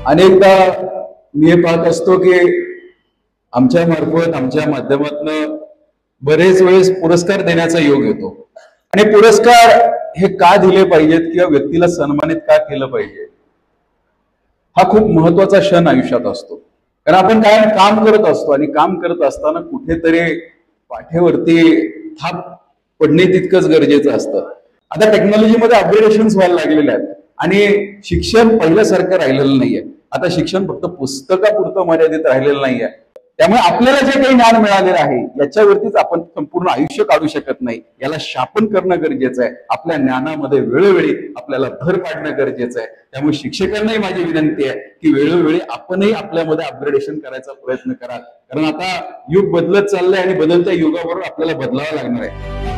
अनेकदा मी हे पाहत असतो की आमच्या मार्फत आमच्या माध्यमातून बरेच वेळेस पुरस्कार देण्याचा योग येतो आणि पुरस्कार हे का दिले पाहिजेत किंवा व्यक्तीला सन्मानित का केलं पाहिजे हा खूप महत्वाचा क्षण आयुष्यात असतो. कारण आपण काय काम करत असतो आणि काम करत असताना कुठेतरी पाठीवरती थाप पडणे तितकंच गरजेचं असतं. आता टेक्नॉलॉजीमध्ये अपग्रेडेशन्स व्हायला लागलेले आहेत आणि शिक्षण पहिल्यासारखं राहिलेलं नाहीये. आता शिक्षण फक्त पुस्तकापुरतं मर्यादित राहिलेलं नाहीये. त्यामुळे आपल्याला जे काही ज्ञान मिळालेलं आहे याच्यावरतीच आपण संपूर्ण आयुष्य काढू शकत नाही. याला शापन करणं गरजेचं आहे. आपल्या ज्ञानामध्ये वेळोवेळी आपल्याला भर पाडणं गरजेचं आहे. त्यामुळे शिक्षकांनाही माझी विनंती आहे की वेळोवेळी आपणही आपल्यामध्ये अपग्रेडेशन करायचा प्रयत्न करा. कारण आता युग बदलत चाललंय आणि बदलत्या युगाबरोबर आपल्याला बदलावं लागणार आहे.